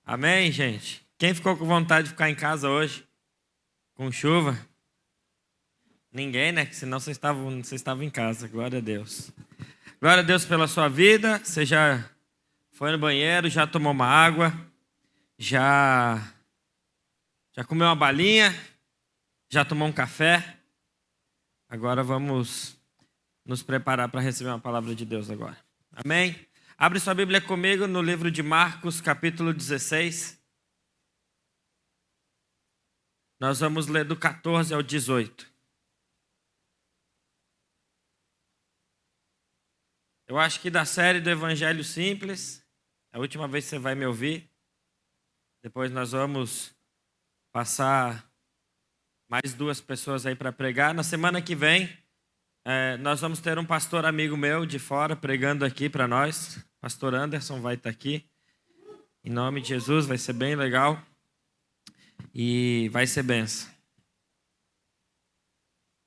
Amém, gente? Quem ficou com vontade de ficar em casa hoje? Com chuva? Ninguém, né? Que senão vocês estavam em casa. Glória a Deus. Glória a Deus pela sua vida. Você já foi no banheiro, já tomou uma água, já comeu uma balinha, já tomou um café. Agora vamos nos preparar para receber uma palavra de Deus agora. Amém? Abre sua Bíblia comigo no livro de Marcos, capítulo 16. Nós vamos ler do 14 ao 18. Eu acho que da série do Evangelho Simples, é a última vez que você vai me ouvir. Depois nós vamos passar mais 2 pessoas aí para pregar. Na semana que vem, nós vamos ter um pastor amigo meu de fora pregando aqui para nós. Pastor Anderson vai estar aqui. Em nome de Jesus, vai ser bem legal. E vai ser benção.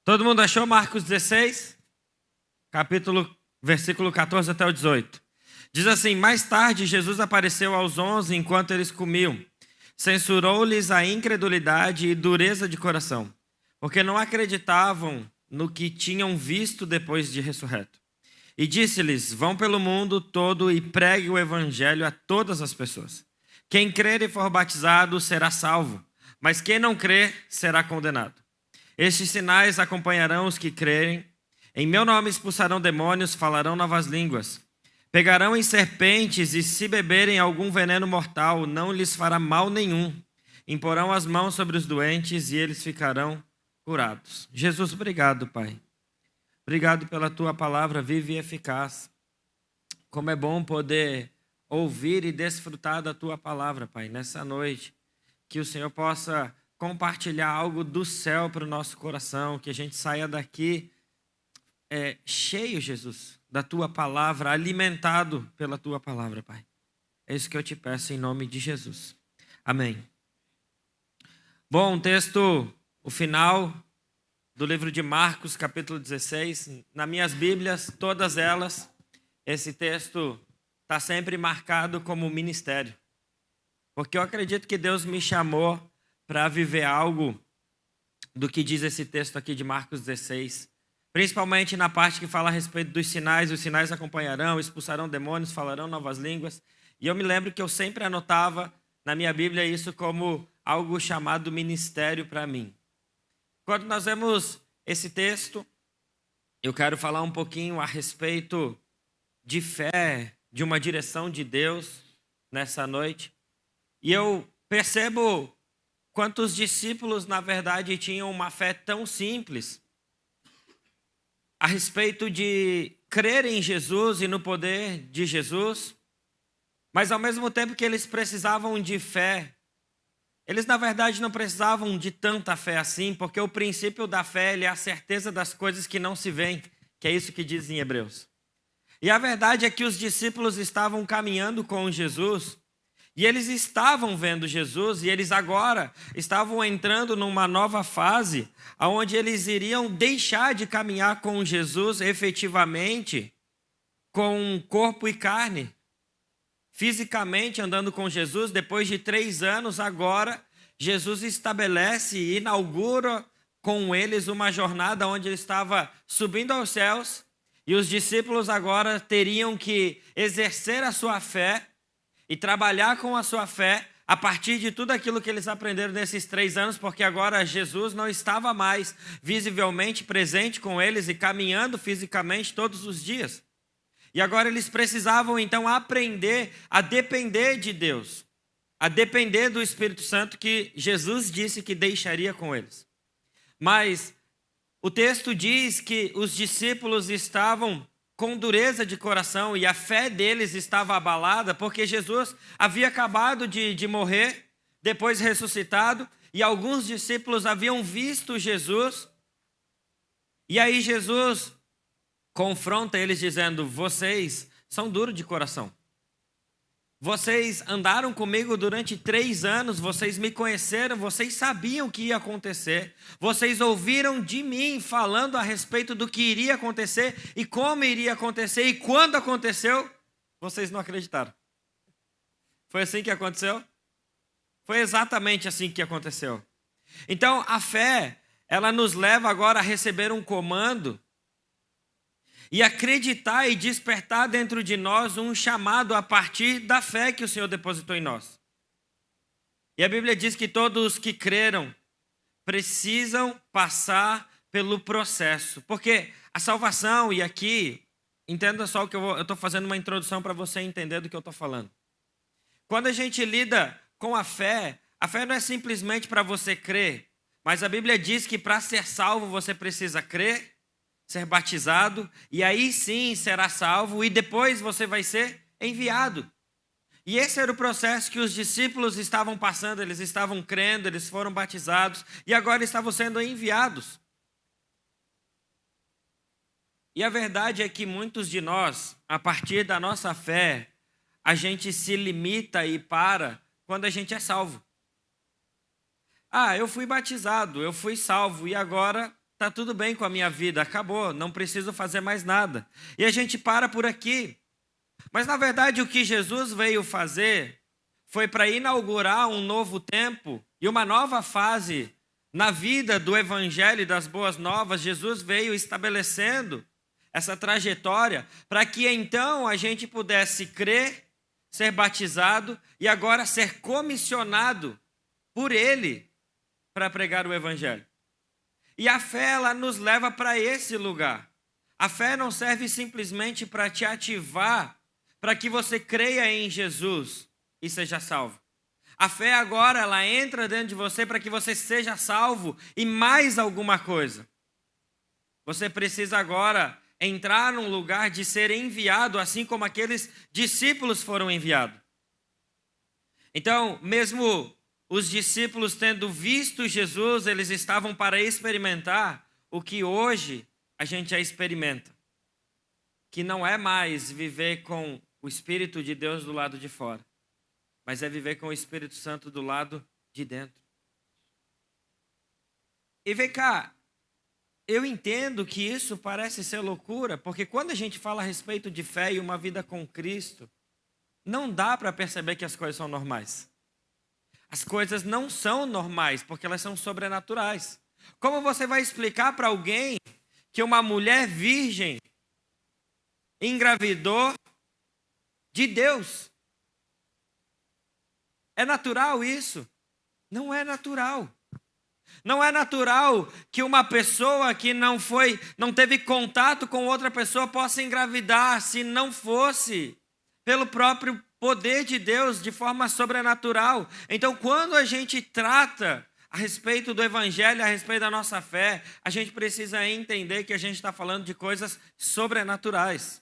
Todo mundo achou Marcos 16? Versículo 14 até o 18. Diz assim: mais tarde Jesus apareceu aos 11 enquanto eles comiam. Censurou-lhes a incredulidade e dureza de coração, porque não acreditavam no que tinham visto depois de ressurreto. E disse-lhes: vão pelo mundo todo e preguem o evangelho a todas as pessoas. Quem crer e for batizado será salvo, mas quem não crer será condenado. Estes sinais acompanharão os que crerem. Em meu nome expulsarão demônios, falarão novas línguas. Pegarão em serpentes e se beberem algum veneno mortal, não lhes fará mal nenhum. Imporão as mãos sobre os doentes e eles ficarão curados. Jesus, obrigado, Pai. Obrigado pela Tua palavra viva e eficaz. Como é bom poder ouvir e desfrutar da Tua palavra, Pai, nessa noite. Que o Senhor possa compartilhar algo do céu para o nosso coração, que a gente saia daqui cheio, Jesus, da Tua palavra, alimentado pela Tua palavra, Pai. É isso que eu te peço em nome de Jesus. Amém. Bom, o final do livro de Marcos, capítulo 16. Nas minhas Bíblias, todas elas, esse texto está sempre marcado como ministério. Porque eu acredito que Deus me chamou para viver algo do que diz esse texto aqui de Marcos 16. Principalmente na parte que fala a respeito dos sinais. Os sinais acompanharão, expulsarão demônios, falarão novas línguas. E eu me lembro que eu sempre anotava na minha Bíblia isso como algo chamado ministério para mim. Quando nós vemos esse texto, eu quero falar um pouquinho a respeito de fé, de uma direção de Deus nessa noite. E eu percebo quantos discípulos, na verdade, tinham uma fé tão simples a respeito de crer em Jesus e no poder de Jesus, mas ao mesmo tempo que eles precisavam de fé, eles na verdade não precisavam de tanta fé assim, porque o princípio da fé é a certeza das coisas que não se veem, que é isso que diz em Hebreus. E a verdade é que os discípulos estavam caminhando com Jesus, e eles estavam vendo Jesus, e eles agora estavam entrando numa nova fase, onde eles iriam deixar de caminhar com Jesus efetivamente, com corpo e carne. Fisicamente andando com Jesus, depois de 3 anos, agora Jesus estabelece e inaugura com eles uma jornada onde ele estava subindo aos céus, e os discípulos agora teriam que exercer a sua fé, e trabalhar com a sua fé a partir de tudo aquilo que eles aprenderam nesses 3 anos, porque agora Jesus não estava mais visivelmente presente com eles e caminhando fisicamente todos os dias. E agora eles precisavam então aprender a depender de Deus, a depender do Espírito Santo que Jesus disse que deixaria com eles. Mas o texto diz que os discípulos estavam com dureza de coração e a fé deles estava abalada, porque Jesus havia acabado de morrer, depois ressuscitado, e alguns discípulos haviam visto Jesus, e aí Jesus confronta eles dizendo: vocês são duros de coração. Vocês andaram comigo durante 3 anos, vocês me conheceram, vocês sabiam o que ia acontecer, vocês ouviram de mim falando a respeito do que iria acontecer e como iria acontecer, e quando aconteceu, vocês não acreditaram. Foi assim que aconteceu? Foi exatamente assim que aconteceu. Então, a fé, ela nos leva agora a receber um comando e acreditar e despertar dentro de nós um chamado a partir da fé que o Senhor depositou em nós. E a Bíblia diz que todos que creram precisam passar pelo processo. Porque a salvação, e aqui, entenda só que eu estou fazendo uma introdução para você entender do que eu estou falando. Quando a gente lida com a fé não é simplesmente para você crer, mas a Bíblia diz que para ser salvo você precisa crer, ser batizado, e aí sim será salvo, e depois você vai ser enviado. E esse era o processo que os discípulos estavam passando, eles estavam crendo, eles foram batizados, e agora estavam sendo enviados. E a verdade é que muitos de nós, a partir da nossa fé, a gente se limita e para quando a gente é salvo. Eu fui batizado, eu fui salvo, e agora está tudo bem com a minha vida, acabou, não preciso fazer mais nada. E a gente para por aqui. Mas, na verdade, o que Jesus veio fazer foi para inaugurar um novo tempo e uma nova fase na vida do Evangelho e das Boas Novas. Jesus veio estabelecendo essa trajetória para que, então, a gente pudesse crer, ser batizado e agora ser comissionado por Ele para pregar o Evangelho. E a fé, ela nos leva para esse lugar. A fé não serve simplesmente para te ativar, para que você creia em Jesus e seja salvo. A fé agora, ela entra dentro de você para que você seja salvo e mais alguma coisa. Você precisa agora entrar num lugar de ser enviado, assim como aqueles discípulos foram enviados. Então, mesmo os discípulos tendo visto Jesus, eles estavam para experimentar o que hoje a gente já experimenta. Que não é mais viver com o Espírito de Deus do lado de fora, mas é viver com o Espírito Santo do lado de dentro. E vem cá, eu entendo que isso parece ser loucura, porque quando a gente fala a respeito de fé e uma vida com Cristo, não dá para perceber que as coisas são normais. As coisas não são normais, porque elas são sobrenaturais. Como você vai explicar para alguém que uma mulher virgem engravidou de Deus? É natural isso? Não é natural. Não é natural que uma pessoa que não teve contato com outra pessoa possa engravidar se não fosse pelo próprio poder de Deus de forma sobrenatural. Então, quando a gente trata a respeito do Evangelho, a respeito da nossa fé, a gente precisa entender que a gente está falando de coisas sobrenaturais.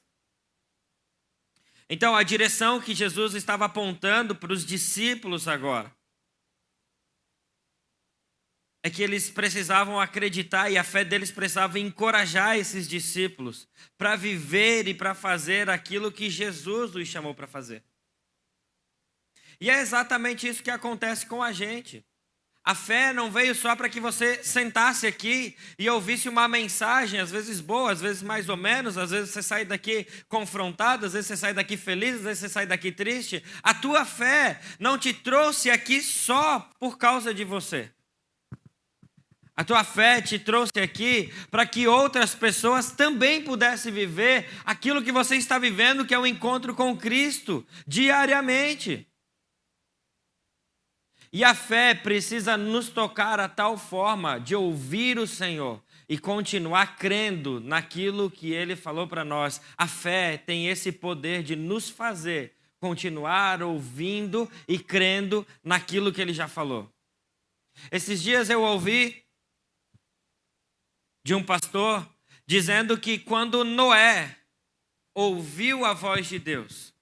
Então, a direção que Jesus estava apontando para os discípulos agora é que eles precisavam acreditar e a fé deles precisava encorajar esses discípulos para viver e para fazer aquilo que Jesus os chamou para fazer. E é exatamente isso que acontece com a gente. A fé não veio só para que você sentasse aqui e ouvisse uma mensagem, às vezes boa, às vezes mais ou menos, às vezes você sai daqui confrontado, às vezes você sai daqui feliz, às vezes você sai daqui triste. A tua fé não te trouxe aqui só por causa de você. A tua fé te trouxe aqui para que outras pessoas também pudessem viver aquilo que você está vivendo, que é o encontro com Cristo, diariamente. E a fé precisa nos tocar a tal forma de ouvir o Senhor e continuar crendo naquilo que Ele falou para nós. A fé tem esse poder de nos fazer continuar ouvindo e crendo naquilo que Ele já falou. Esses dias eu ouvi de um pastor dizendo que quando Noé ouviu a voz de Deus,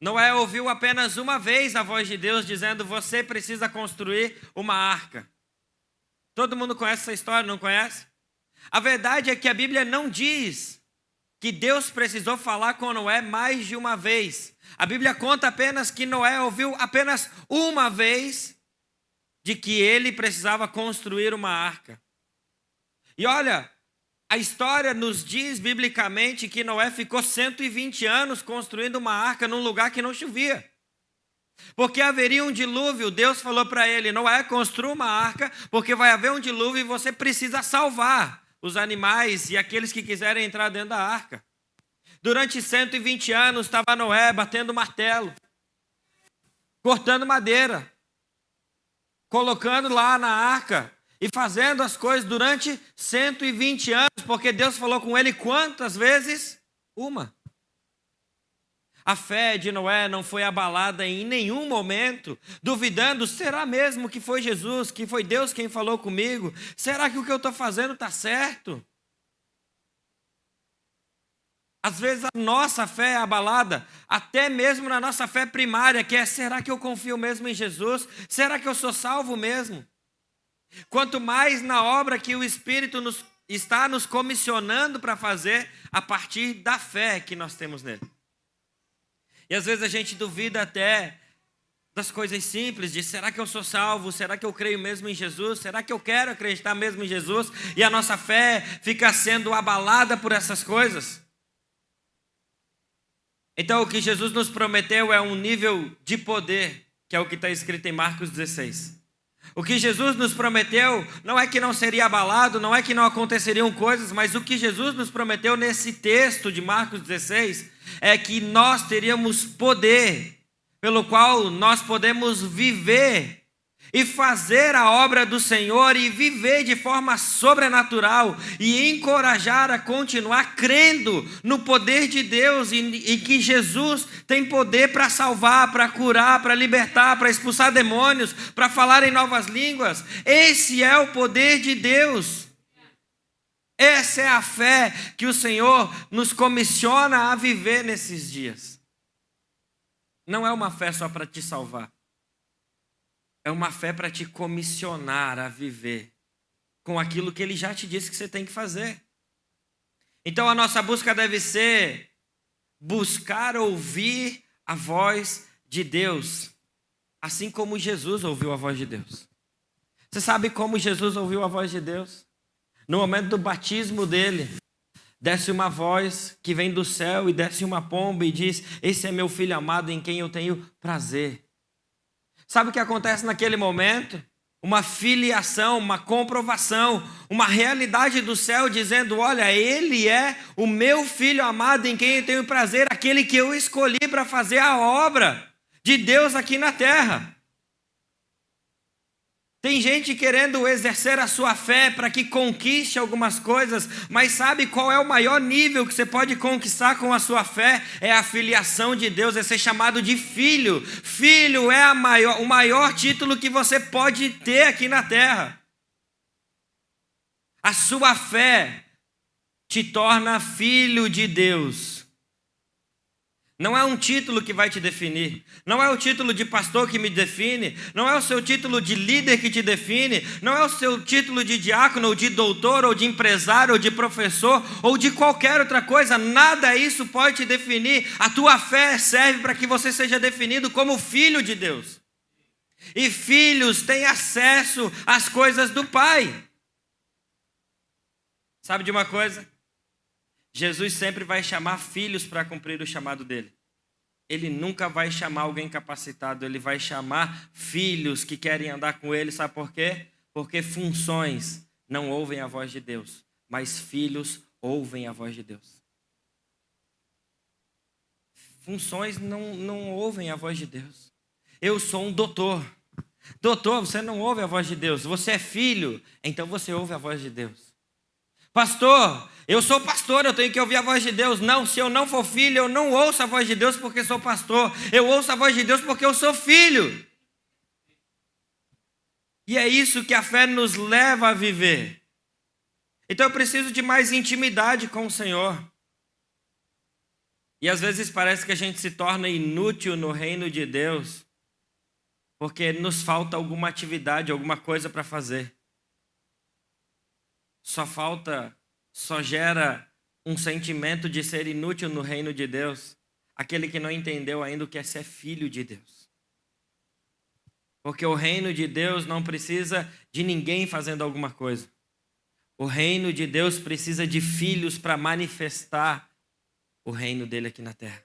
Noé ouviu apenas uma vez a voz de Deus dizendo: você precisa construir uma arca. Todo mundo conhece essa história, não conhece? A verdade é que a Bíblia não diz que Deus precisou falar com Noé mais de uma vez. A Bíblia conta apenas que Noé ouviu apenas uma vez de que ele precisava construir uma arca. E olha, a história nos diz biblicamente que Noé ficou 120 anos construindo uma arca num lugar que não chovia. Porque haveria um dilúvio, Deus falou para ele: Noé, construa uma arca, porque vai haver um dilúvio e você precisa salvar os animais e aqueles que quiserem entrar dentro da arca. Durante 120 anos estava Noé batendo martelo, cortando madeira, colocando lá na arca e fazendo as coisas durante 120 anos, porque Deus falou com ele quantas vezes? Uma. A fé de Noé não foi abalada em nenhum momento, duvidando: será mesmo que foi Jesus, que foi Deus quem falou comigo? Será que o que eu estou fazendo está certo? Às vezes a nossa fé é abalada, até mesmo na nossa fé primária, que é: será que eu confio mesmo em Jesus? Será que eu sou salvo mesmo? Quanto mais na obra que o Espírito está nos comissionando para fazer a partir da fé que nós temos nele. E às vezes a gente duvida até das coisas simples, de será que eu sou salvo? Será que eu creio mesmo em Jesus? Será que eu quero acreditar mesmo em Jesus? E a nossa fé fica sendo abalada por essas coisas. Então o que Jesus nos prometeu é um nível de poder, que é o que está escrito em Marcos 16. O que Jesus nos prometeu não é que não seria abalado, não é que não aconteceriam coisas, mas o que Jesus nos prometeu nesse texto de Marcos 16 é que nós teríamos poder, pelo qual nós podemos viver e fazer a obra do Senhor e viver de forma sobrenatural e encorajar a continuar crendo no poder de Deus e que Jesus tem poder para salvar, para curar, para libertar, para expulsar demônios, para falar em novas línguas. Esse é o poder de Deus. Essa é a fé que o Senhor nos comissiona a viver nesses dias. Não é uma fé só para te salvar. É uma fé para te comissionar a viver com aquilo que Ele já te disse que você tem que fazer. Então a nossa busca deve ser buscar ouvir a voz de Deus, assim como Jesus ouviu a voz de Deus. Você sabe como Jesus ouviu a voz de Deus? No momento do batismo dele, desce uma voz que vem do céu e desce uma pomba e diz: esse é meu filho amado em quem eu tenho prazer. Sabe o que acontece naquele momento? Uma filiação, uma comprovação, uma realidade do céu dizendo: olha, ele é o meu filho amado em quem eu tenho prazer, aquele que eu escolhi para fazer a obra de Deus aqui na terra. Tem gente querendo exercer a sua fé para que conquiste algumas coisas, mas sabe qual é o maior nível que você pode conquistar com a sua fé? É a filiação de Deus, é ser chamado de filho. Filho é o maior título que você pode ter aqui na terra. A sua fé te torna filho de Deus. Não é um título que vai te definir, não é o título de pastor que me define, não é o seu título de líder que te define, não é o seu título de diácono, ou de doutor, ou de empresário, ou de professor, ou de qualquer outra coisa. Nada disso pode te definir. A tua fé serve para que você seja definido como filho de Deus. E filhos têm acesso às coisas do Pai. Sabe de uma coisa? Jesus sempre vai chamar filhos para cumprir o chamado dele. Ele nunca vai chamar alguém capacitado, ele vai chamar filhos que querem andar com ele. Sabe por quê? Porque funções não ouvem a voz de Deus, mas filhos ouvem a voz de Deus. Funções não ouvem a voz de Deus. Eu sou um doutor. Doutor, você não ouve a voz de Deus. Você é filho, então você ouve a voz de Deus. Pastor, eu sou pastor, eu tenho que ouvir a voz de Deus. Não, se eu não for filho, eu não ouço a voz de Deus porque sou pastor. Eu ouço a voz de Deus porque eu sou filho. E é isso que a fé nos leva a viver. Então eu preciso de mais intimidade com o Senhor. E às vezes parece que a gente se torna inútil no reino de Deus porque nos falta alguma atividade, alguma coisa para fazer. Só gera um sentimento de ser inútil no reino de Deus aquele que não entendeu ainda o que é ser filho de Deus. Porque o reino de Deus não precisa de ninguém fazendo alguma coisa. O reino de Deus precisa de filhos para manifestar o reino dele aqui na terra.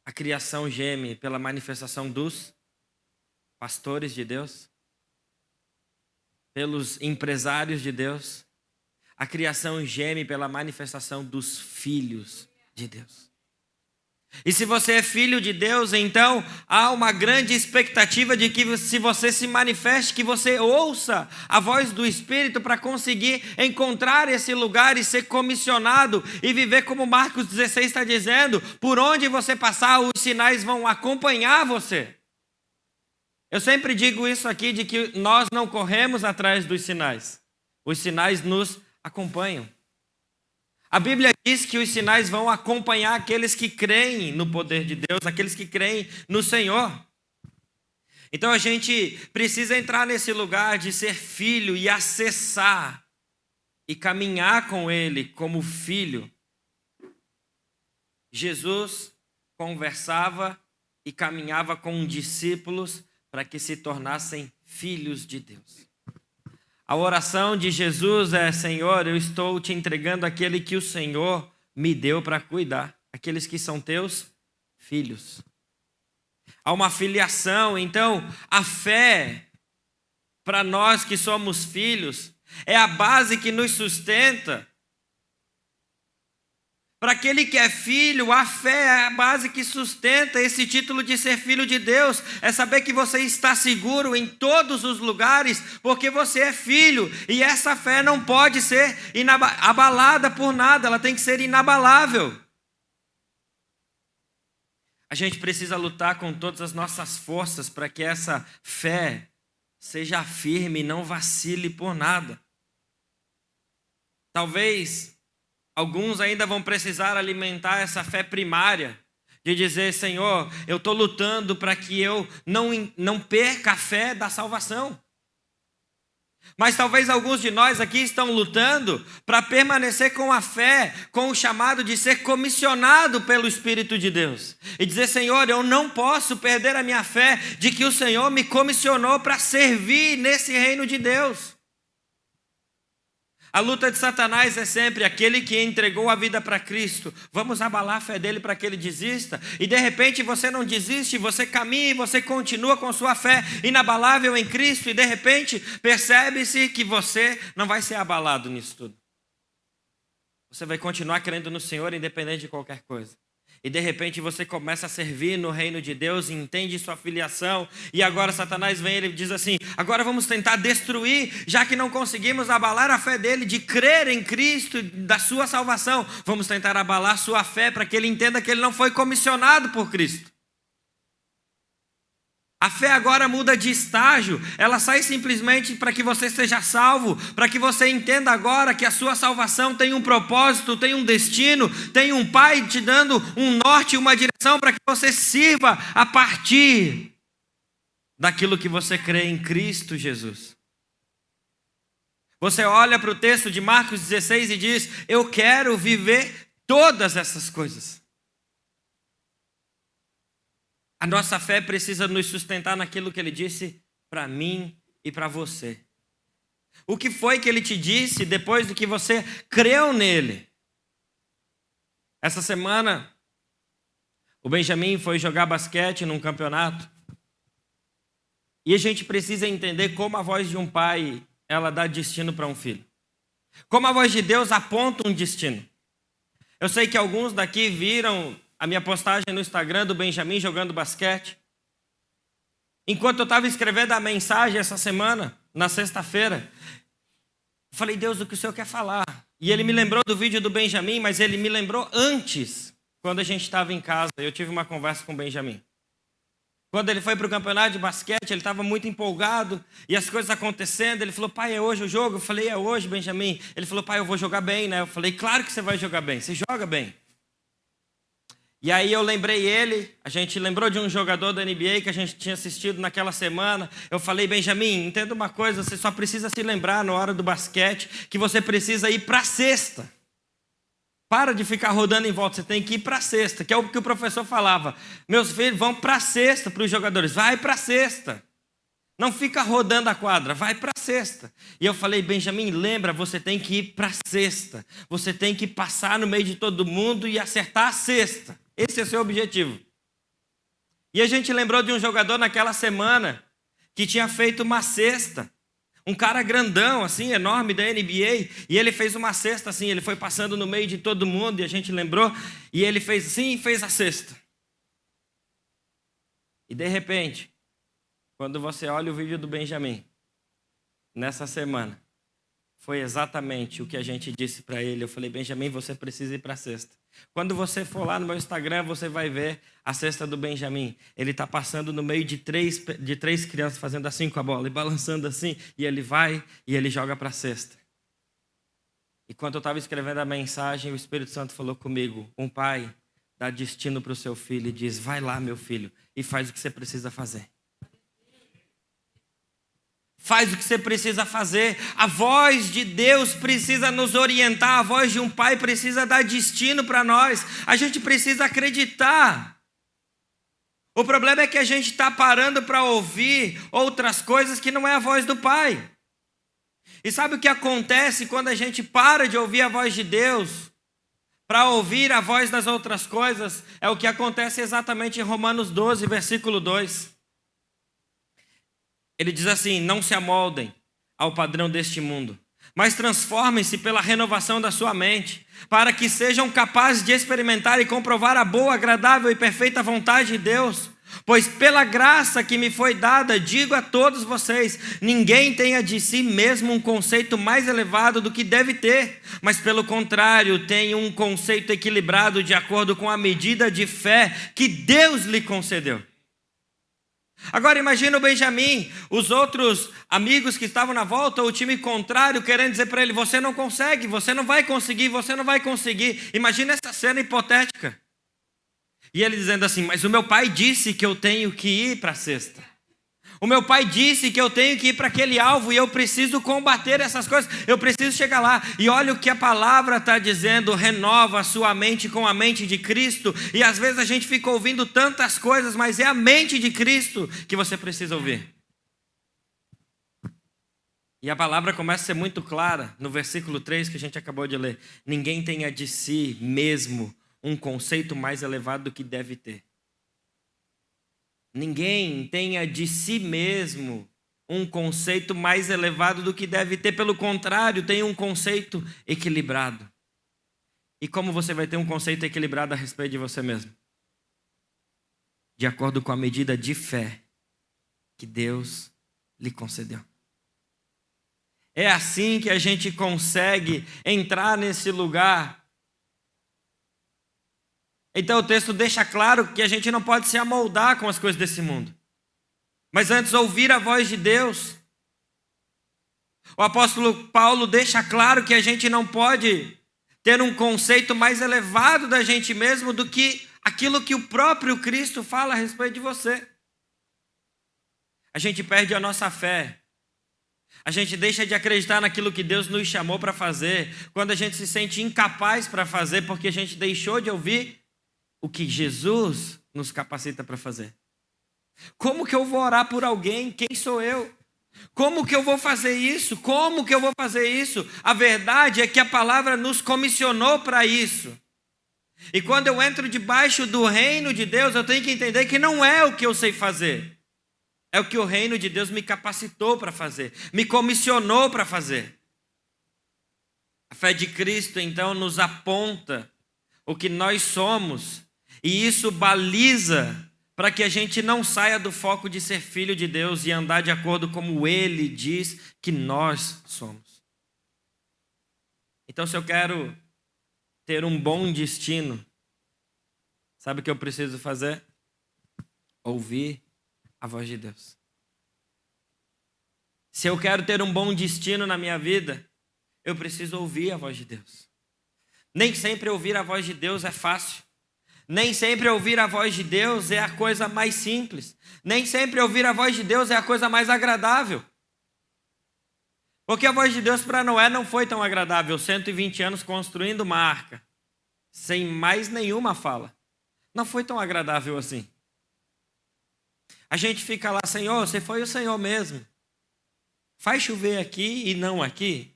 A criação geme pela manifestação dos pastores de Deus, pelos empresários de Deus. A criação geme pela manifestação dos filhos de Deus. E se você é filho de Deus, então há uma grande expectativa de que se você se manifeste, que você ouça a voz do Espírito para conseguir encontrar esse lugar e ser comissionado e viver como Marcos 16 está dizendo, por onde você passar, os sinais vão acompanhar você. Eu sempre digo isso aqui, de que nós não corremos atrás dos sinais. Os sinais nos acompanham. A Bíblia diz que os sinais vão acompanhar aqueles que creem no poder de Deus, aqueles que creem no Senhor. Então a gente precisa entrar nesse lugar de ser filho e acessar e caminhar com Ele como filho. Jesus conversava e caminhava com discípulos para que se tornassem filhos de Deus. A oração de Jesus é: Senhor, eu estou te entregando aquele que o Senhor me deu para cuidar, aqueles que são teus filhos. Há uma filiação, então a fé, para nós que somos filhos, é a base que nos sustenta. Para aquele que é filho, a fé é a base que sustenta esse título de ser filho de Deus. É saber que você está seguro em todos os lugares, porque você é filho. E essa fé não pode ser abalada por nada, ela tem que ser inabalável. A gente precisa lutar com todas as nossas forças para que essa fé seja firme e não vacile por nada. Talvez alguns ainda vão precisar alimentar essa fé primária, de dizer: Senhor, eu estou lutando para que eu não perca a fé da salvação. Mas talvez alguns de nós aqui estão lutando para permanecer com a fé, com o chamado de ser comissionado pelo Espírito de Deus. E dizer: Senhor, eu não posso perder a minha fé de que o Senhor me comissionou para servir nesse reino de Deus. A luta de Satanás é sempre aquele que entregou a vida para Cristo. Vamos abalar a fé dele para que ele desista. E de repente você não desiste, você caminha e você continua com sua fé inabalável em Cristo. E de repente percebe-se que você não vai ser abalado nisso tudo. Você vai continuar crendo no Senhor independente de qualquer coisa. E de repente você começa a servir no reino de Deus, entende sua filiação, e agora Satanás vem e ele diz assim: agora vamos tentar destruir, já que não conseguimos abalar a fé dele de crer em Cristo, da sua salvação, vamos tentar abalar sua fé para que ele entenda que ele não foi comissionado por Cristo. A fé agora muda de estágio, ela sai simplesmente para que você seja salvo, para que você entenda agora que a sua salvação tem um propósito, tem um destino, tem um Pai te dando um norte, uma direção para que você sirva a partir daquilo que você crê em Cristo Jesus. Você olha para o texto de Marcos 16 e diz: eu quero viver todas essas coisas. A nossa fé precisa nos sustentar naquilo que ele disse para mim e para você. O que foi que ele te disse depois do que você creu nele? Essa semana, o Benjamin foi jogar basquete num campeonato. E a gente precisa entender como a voz de um pai, ela dá destino para um filho. Como a voz de Deus aponta um destino. Eu sei que alguns daqui viram a minha postagem no Instagram do Benjamin jogando basquete. Enquanto eu estava escrevendo a mensagem essa semana, na sexta-feira, eu falei: Deus, o que o Senhor quer falar? E ele me lembrou do vídeo do Benjamin, mas ele me lembrou antes, quando a gente estava em casa. Eu tive uma conversa com o Benjamin. Quando ele foi para o campeonato de basquete, ele estava muito empolgado, e as coisas acontecendo. Ele falou: pai, é hoje o jogo? Eu falei: é hoje, Benjamin. Ele falou: pai, eu vou jogar bem, né? Eu falei: claro que você vai jogar bem, você joga bem. E aí eu lembrei ele, a gente lembrou de um jogador da NBA que a gente tinha assistido naquela semana. Eu falei: Benjamin, entenda uma coisa, você só precisa se lembrar na hora do basquete que você precisa ir para a cesta. Para de ficar rodando em volta, você tem que ir para a cesta, que é o que o professor falava. Meus filhos, vão para a cesta para os jogadores, vai para a cesta. Não fica rodando a quadra, vai para a cesta. E eu falei: Benjamin, lembra, você tem que ir para a cesta. Você tem que passar no meio de todo mundo e acertar a cesta. Esse é o seu objetivo. E a gente lembrou de um jogador naquela semana que tinha feito uma cesta. Um cara grandão, assim, enorme da NBA. E ele fez uma cesta, assim, ele foi passando no meio de todo mundo e a gente lembrou. E ele fez assim e fez a cesta. E de repente, quando você olha o vídeo do Benjamin, nessa semana, foi exatamente o que a gente disse para ele. Eu falei, Benjamin, você precisa ir para a cesta. Quando você for lá no meu Instagram, você vai ver a cesta do Benjamin. Ele está passando no meio de três crianças, fazendo assim com a bola, e balançando assim, e ele vai e ele joga para a cesta. E quando eu estava escrevendo a mensagem, o Espírito Santo falou comigo, um pai dá destino para o seu filho e diz, vai lá, meu filho, e faz o que você precisa fazer. Faz o que você precisa fazer. A voz de Deus precisa nos orientar. A voz de um pai precisa dar destino para nós. A gente precisa acreditar. O problema é que a gente está parando para ouvir outras coisas que não é a voz do pai. E sabe o que acontece quando a gente para de ouvir a voz de Deus para ouvir a voz das outras coisas? É o que acontece exatamente em Romanos 12, versículo 2. Ele diz assim, não se amoldem ao padrão deste mundo, mas transformem-se pela renovação da sua mente, para que sejam capazes de experimentar e comprovar a boa, agradável e perfeita vontade de Deus. Pois pela graça que me foi dada, digo a todos vocês, ninguém tenha de si mesmo um conceito mais elevado do que deve ter, mas pelo contrário, tenha um conceito equilibrado de acordo com a medida de fé que Deus lhe concedeu. Agora imagina o Benjamin, os outros amigos que estavam na volta, o time contrário, querendo dizer para ele, você não consegue, você não vai conseguir, você não vai conseguir. Imagina essa cena hipotética. E ele dizendo assim, mas o meu pai disse que eu tenho que ir para a cesta. O meu pai disse que eu tenho que ir para aquele alvo e eu preciso combater essas coisas, eu preciso chegar lá. E olha o que a palavra está dizendo, renova a sua mente com a mente de Cristo. E às vezes a gente fica ouvindo tantas coisas, mas é a mente de Cristo que você precisa ouvir. E a palavra começa a ser muito clara no versículo 3 que a gente acabou de ler. Ninguém tenha de si mesmo um conceito mais elevado do que deve ter. Ninguém tenha de si mesmo um conceito mais elevado do que deve ter. Pelo contrário, tenha um conceito equilibrado. E como você vai ter um conceito equilibrado a respeito de você mesmo? De acordo com a medida de fé que Deus lhe concedeu. É assim que a gente consegue entrar nesse lugar. Então o texto deixa claro que a gente não pode se amoldar com as coisas desse mundo, mas antes ouvir a voz de Deus. O apóstolo Paulo deixa claro que a gente não pode ter um conceito mais elevado da gente mesmo do que aquilo que o próprio Cristo fala a respeito de você. A gente perde a nossa fé. A gente deixa de acreditar naquilo que Deus nos chamou para fazer, quando a gente se sente incapaz para fazer, porque a gente deixou de ouvir o que Jesus nos capacita para fazer. Como que eu vou orar por alguém? Quem sou eu? Como que eu vou fazer isso? Como que eu vou fazer isso? A verdade é que a palavra nos comissionou para isso. E quando eu entro debaixo do reino de Deus, eu tenho que entender que não é o que eu sei fazer. É o que o reino de Deus me capacitou para fazer, me comissionou para fazer. A fé de Cristo, então, nos aponta o que nós somos, e isso baliza para que a gente não saia do foco de ser filho de Deus e andar de acordo como Ele diz que nós somos. Então, se eu quero ter um bom destino, sabe o que eu preciso fazer? Ouvir a voz de Deus. Se eu quero ter um bom destino na minha vida, eu preciso ouvir a voz de Deus. Nem sempre ouvir a voz de Deus é fácil. Nem sempre ouvir a voz de Deus é a coisa mais simples. Nem sempre ouvir a voz de Deus é a coisa mais agradável. Porque a voz de Deus para Noé não foi tão agradável. 120 anos construindo uma arca, sem mais nenhuma fala. Não foi tão agradável assim. A gente fica lá, Senhor, você foi o Senhor mesmo. Faz chover aqui e não aqui.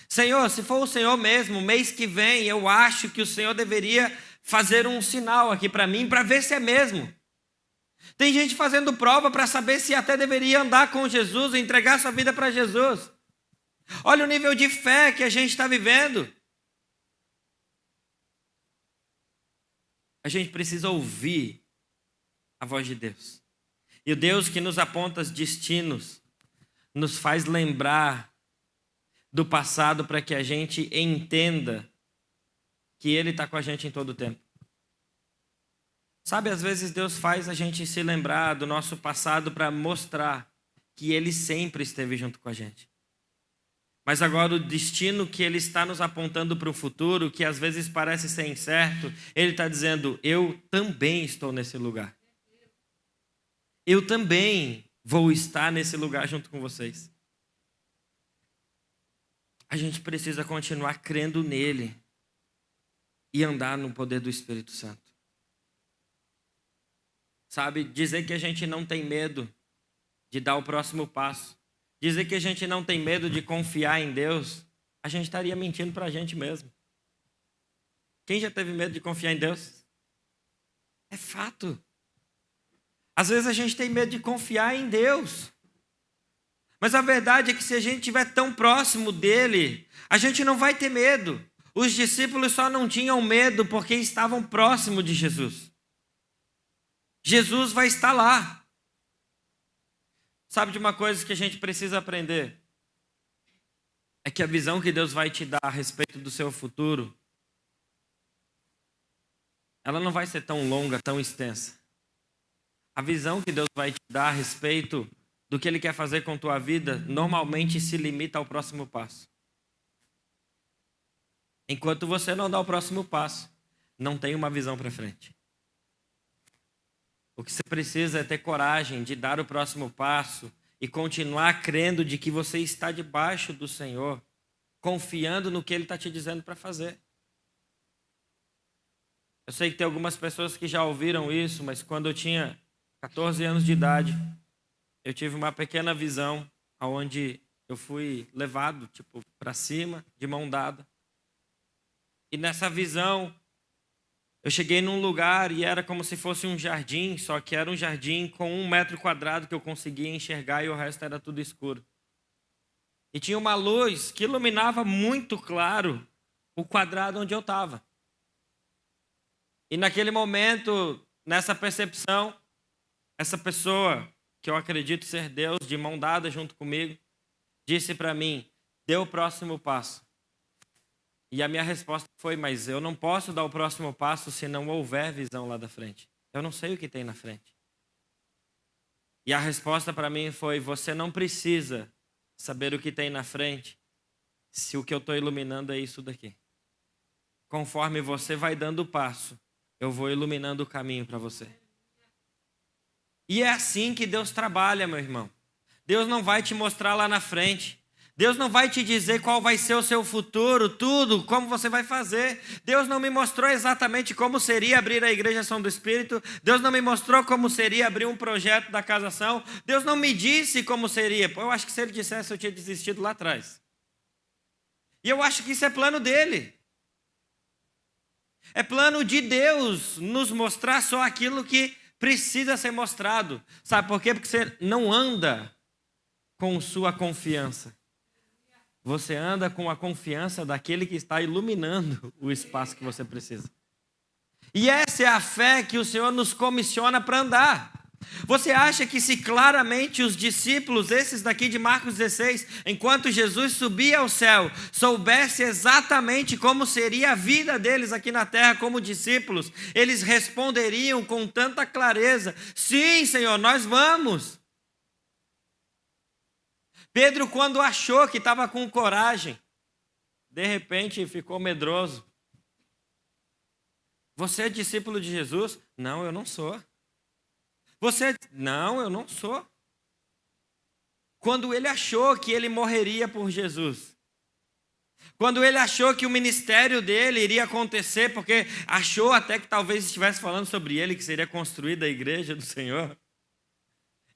Senhor, se for o Senhor mesmo, mês que vem, eu acho que o Senhor deveria fazer um sinal aqui para mim, para ver se é mesmo. Tem gente fazendo prova para saber se até deveria andar com Jesus, entregar sua vida para Jesus. Olha o nível de fé que a gente está vivendo. A gente precisa ouvir a voz de Deus. E o Deus que nos aponta os destinos, nos faz lembrar do passado para que a gente entenda que Ele está com a gente em todo o tempo. Sabe, às vezes Deus faz a gente se lembrar do nosso passado para mostrar que Ele sempre esteve junto com a gente. Mas agora o destino que Ele está nos apontando para o futuro, que às vezes parece ser incerto, Ele está dizendo, eu também estou nesse lugar. Eu também vou estar nesse lugar junto com vocês. A gente precisa continuar crendo nele e andar no poder do Espírito Santo. Sabe, dizer que a gente não tem medo de dar o próximo passo, dizer que a gente não tem medo de confiar em Deus, a gente estaria mentindo para a gente mesmo. Quem já teve medo de confiar em Deus? É fato. Às vezes a gente tem medo de confiar em Deus. Mas a verdade é que se a gente estiver tão próximo dele, a gente não vai ter medo. Os discípulos só não tinham medo porque estavam próximos de Jesus. Jesus vai estar lá. Sabe de uma coisa que a gente precisa aprender? É que a visão que Deus vai te dar a respeito do seu futuro, ela não vai ser tão longa, tão extensa. A visão que Deus vai te dar a respeito do que Ele quer fazer com a tua vida, normalmente se limita ao próximo passo. Enquanto você não dá o próximo passo, não tem uma visão para frente. O que você precisa é ter coragem de dar o próximo passo e continuar crendo de que você está debaixo do Senhor, confiando no que Ele está te dizendo para fazer. Eu sei que tem algumas pessoas que já ouviram isso, mas quando eu tinha 14 anos de idade, eu tive uma pequena visão onde eu fui levado para cima, de mão dada. E nessa visão, eu cheguei num lugar e era como se fosse um jardim, só que era um jardim com 1 metro quadrado que eu conseguia enxergar e o resto era tudo escuro. E tinha uma luz que iluminava muito claro o quadrado onde eu estava. E naquele momento, nessa percepção, essa pessoa, que eu acredito ser Deus, de mão dada junto comigo, disse para mim, dê o próximo passo. E a minha resposta foi, mas eu não posso dar o próximo passo se não houver visão lá da frente. Eu não sei o que tem na frente. E a resposta para mim foi, você não precisa saber o que tem na frente se o que eu estou iluminando é isso daqui. Conforme você vai dando o passo, eu vou iluminando o caminho para você. E é assim que Deus trabalha, meu irmão. Deus não vai te mostrar lá na frente. Deus não vai te dizer qual vai ser o seu futuro, tudo, como você vai fazer. Deus não me mostrou exatamente como seria abrir a Igreja São do Espírito. Deus não me mostrou como seria abrir um projeto da Casação. Deus não me disse como seria. Eu acho que se Ele dissesse, eu tinha desistido lá atrás. E eu acho que isso é plano dele. É plano de Deus nos mostrar só aquilo que precisa ser mostrado. Sabe por quê? Porque você não anda com sua confiança. Você anda com a confiança daquele que está iluminando o espaço que você precisa. E essa é a fé que o Senhor nos comissiona para andar. Você acha que se claramente os discípulos, esses daqui de Marcos 16, enquanto Jesus subia ao céu, soubesse exatamente como seria a vida deles aqui na terra como discípulos, eles responderiam com tanta clareza, sim, Senhor, nós vamos. Pedro, quando achou que estava com coragem, de repente ficou medroso. Você é discípulo de Jesus? Não, eu não sou. Não, eu não sou. Quando ele achou que ele morreria por Jesus, quando ele achou que o ministério dele iria acontecer, porque achou até que talvez estivesse falando sobre ele, que seria construída a igreja do Senhor.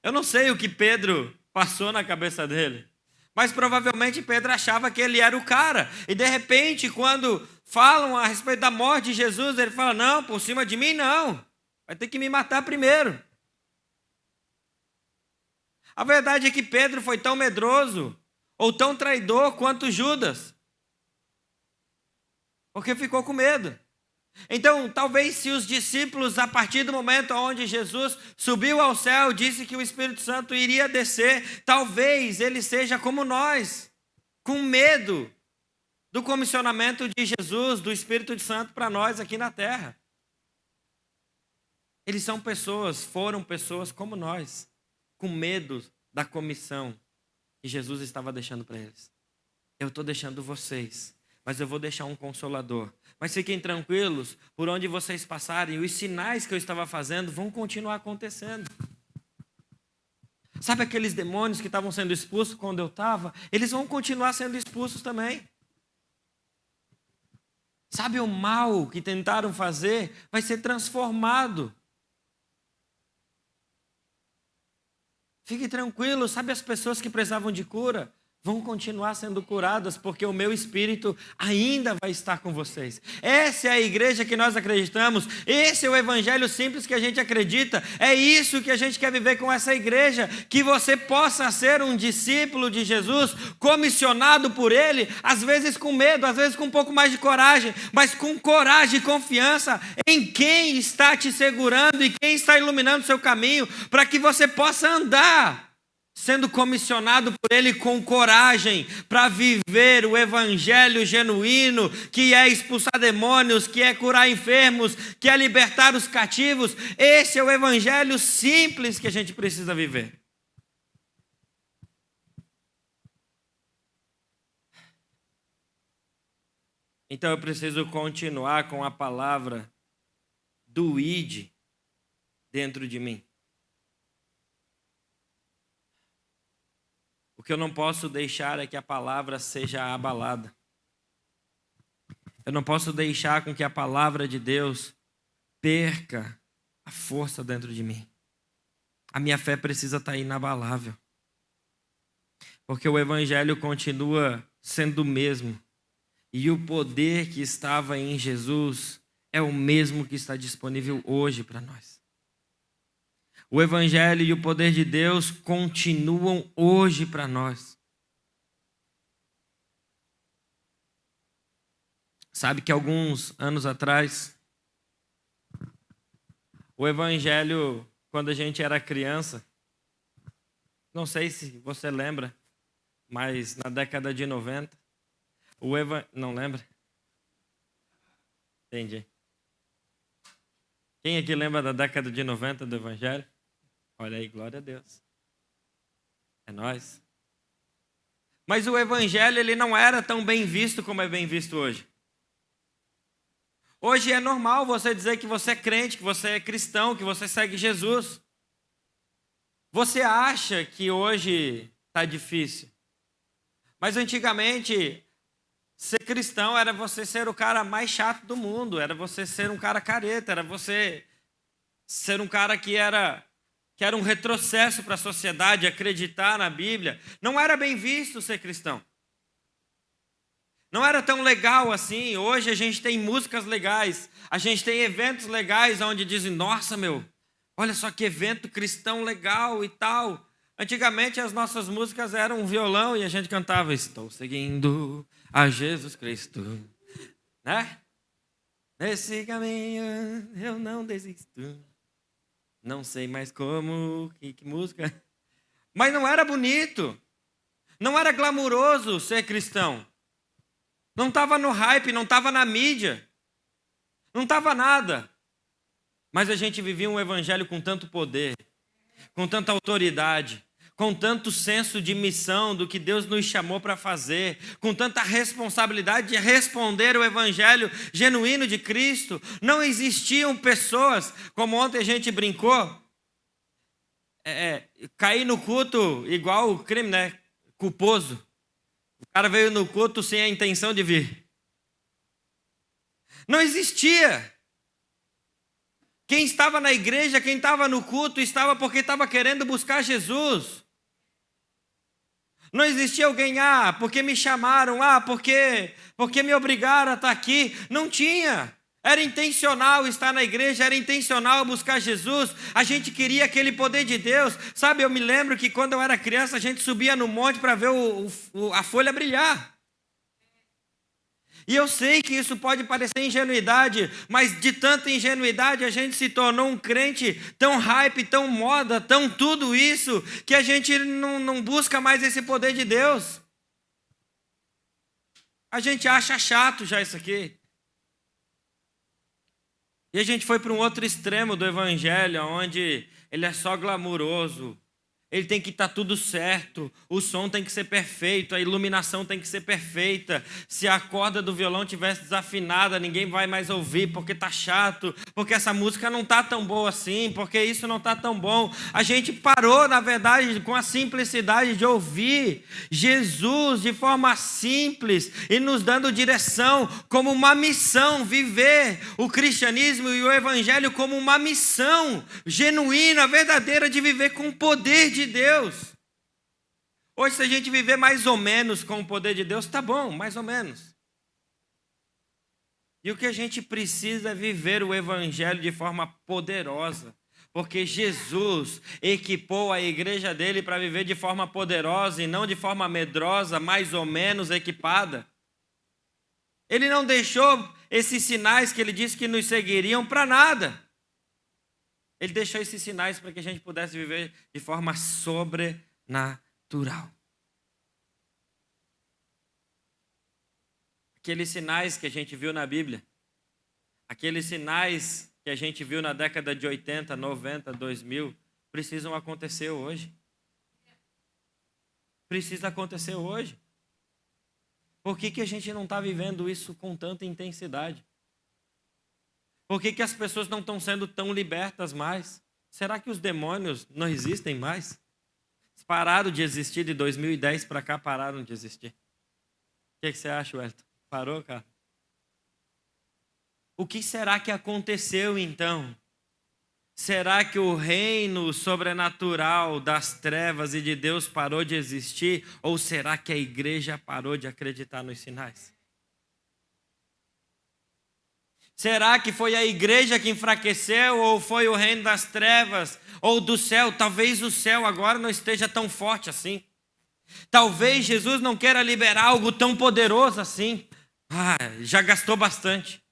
Eu não sei o que Pedro passou na cabeça dele, mas provavelmente Pedro achava que ele era o cara. E de repente, quando falam a respeito da morte de Jesus, ele fala, não, por cima de mim não, vai ter que me matar primeiro. A verdade é que Pedro foi tão medroso ou tão traidor quanto Judas, porque ficou com medo. Então, talvez se os discípulos, a partir do momento onde Jesus subiu ao céu, disse que o Espírito Santo iria descer, talvez ele seja como nós, com medo do comissionamento de Jesus, do Espírito Santo para nós aqui na terra. Eles foram pessoas como nós, com medo da comissão que Jesus estava deixando para eles. Eu estou deixando vocês, mas eu vou deixar um consolador. Mas fiquem tranquilos, por onde vocês passarem, os sinais que eu estava fazendo vão continuar acontecendo. Sabe aqueles demônios que estavam sendo expulsos quando eu estava? Eles vão continuar sendo expulsos também. Sabe o mal que tentaram fazer? Vai ser transformado. Fique tranquilo, sabe as pessoas que precisavam de cura? Vão continuar sendo curadas, porque o meu Espírito ainda vai estar com vocês. Essa é a igreja que nós acreditamos, esse é o evangelho simples que a gente acredita, é isso que a gente quer viver com essa igreja, que você possa ser um discípulo de Jesus, comissionado por Ele, às vezes com medo, às vezes com um pouco mais de coragem, mas com coragem e confiança em quem está te segurando e quem está iluminando o seu caminho, para que você possa andar sendo comissionado por Ele com coragem para viver o evangelho genuíno, que é expulsar demônios, que é curar enfermos, que é libertar os cativos. Esse é o evangelho simples que a gente precisa viver. Então eu preciso continuar com a palavra do ide dentro de mim. O que eu não posso deixar é que a palavra seja abalada. Eu não posso deixar com que a palavra de Deus perca a força dentro de mim. A minha fé precisa estar inabalável. Porque o evangelho continua sendo o mesmo. E o poder que estava em Jesus é o mesmo que está disponível hoje para nós. O evangelho e o poder de Deus continuam hoje para nós. Sabe que alguns anos atrás, o evangelho, quando a gente era criança, não sei se você lembra, mas na década de 90, não lembra? Entendi. Quem aqui lembra da década de 90 do evangelho? Olha aí, glória a Deus. É nós. Mas o evangelho ele não era tão bem visto como é bem visto hoje. Hoje é normal você dizer que você é crente, que você é cristão, que você segue Jesus. Você acha que hoje está difícil. Mas antigamente, ser cristão era você ser o cara mais chato do mundo, era você ser um cara careta, era você ser um cara que era um retrocesso para a sociedade, acreditar na Bíblia. Não era bem visto ser cristão. Não era tão legal assim. Hoje a gente tem músicas legais, a gente tem eventos legais onde dizem, nossa, olha só que evento cristão legal e tal. Antigamente as nossas músicas eram um violão e a gente cantava, estou seguindo a Jesus Cristo, né? Nesse caminho eu não desisto. Não sei mais como, que música. Mas não era bonito. Não era glamuroso ser cristão. Não estava no hype, não estava na mídia. Não estava nada. Mas a gente vivia um evangelho com tanto poder, com tanta autoridade, com tanto senso de missão do que Deus nos chamou para fazer, com tanta responsabilidade de responder o evangelho genuíno de Cristo. Não existiam pessoas, como ontem a gente brincou, cair no culto igual o crime, né? Culposo. O cara veio no culto sem a intenção de vir. Não existia. Quem estava na igreja, quem estava no culto, estava porque estava querendo buscar Jesus. Não existia alguém, porque me chamaram, porque me obrigaram a estar aqui. Não tinha. Era intencional estar na igreja, era intencional buscar Jesus. A gente queria aquele poder de Deus. Sabe, eu me lembro que quando eu era criança, a gente subia no monte para ver a folha brilhar. E eu sei que isso pode parecer ingenuidade, mas de tanta ingenuidade a gente se tornou um crente tão hype, tão moda, tão tudo isso, que a gente não busca mais esse poder de Deus. A gente acha chato já isso aqui. E a gente foi para um outro extremo do evangelho, onde ele é só glamuroso. Ele tem que estar tudo certo, o som tem que ser perfeito, a iluminação tem que ser perfeita. Se a corda do violão tivesse desafinada, ninguém vai mais ouvir porque está chato, porque essa música não está tão boa assim, porque isso não está tão bom. A gente parou, na verdade, com a simplicidade de ouvir Jesus de forma simples e nos dando direção como uma missão, viver o cristianismo e o evangelho como uma missão genuína, verdadeira de viver com o poder de Deus. Hoje, se a gente viver mais ou menos com o poder de Deus, tá bom, mais ou menos. E o que a gente precisa é viver o evangelho de forma poderosa, porque Jesus equipou a igreja dele para viver de forma poderosa e não de forma medrosa, mais ou menos equipada. Ele não deixou esses sinais que ele disse que nos seguiriam para nada. Ele deixou esses sinais para que a gente pudesse viver de forma sobrenatural. Aqueles sinais que a gente viu na Bíblia, aqueles sinais que a gente viu na década de 80, 90, 2000, precisam acontecer hoje. Precisa acontecer hoje. Por que a gente não está vivendo isso com tanta intensidade? Por que as pessoas não estão sendo tão libertas mais? Será que os demônios não existem mais? Pararam de existir de 2010 para cá, pararam de existir. O que você acha, Wellington? Parou, cara? O que será que aconteceu então? Será que o reino sobrenatural das trevas e de Deus parou de existir? Ou será que a igreja parou de acreditar nos sinais? Será que foi a igreja que enfraqueceu ou foi o reino das trevas ou do céu? Talvez o céu agora não esteja tão forte assim. Talvez Jesus não queira liberar algo tão poderoso assim. Já gastou bastante.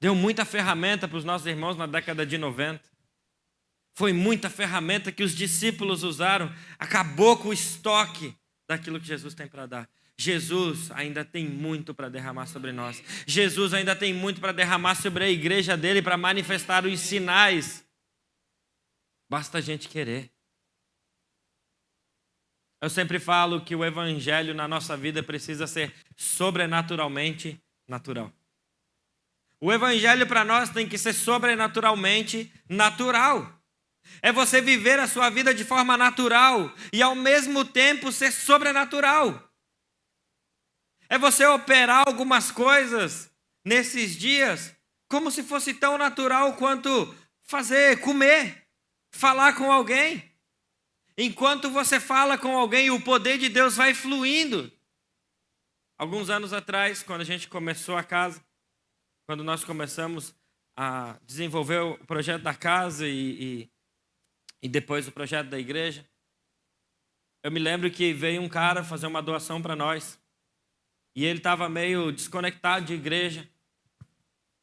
Deu muita ferramenta para os nossos irmãos na década de 90. Foi muita ferramenta que os discípulos usaram. Acabou com o estoque daquilo que Jesus tem para dar. Jesus ainda tem muito para derramar sobre nós. Jesus ainda tem muito para derramar sobre a igreja dele, para manifestar os sinais. Basta a gente querer. Eu sempre falo que o evangelho na nossa vida precisa ser sobrenaturalmente natural. O evangelho para nós tem que ser sobrenaturalmente natural. É você viver a sua vida de forma natural e ao mesmo tempo ser sobrenatural. É você operar algumas coisas nesses dias como se fosse tão natural quanto fazer, comer, falar com alguém. Enquanto você fala com alguém, o poder de Deus vai fluindo. Alguns anos atrás, quando a gente começou a casa, quando nós começamos a desenvolver o projeto da casa e depois o projeto da igreja, eu me lembro que veio um cara fazer uma doação para nós. E ele estava meio desconectado de igreja.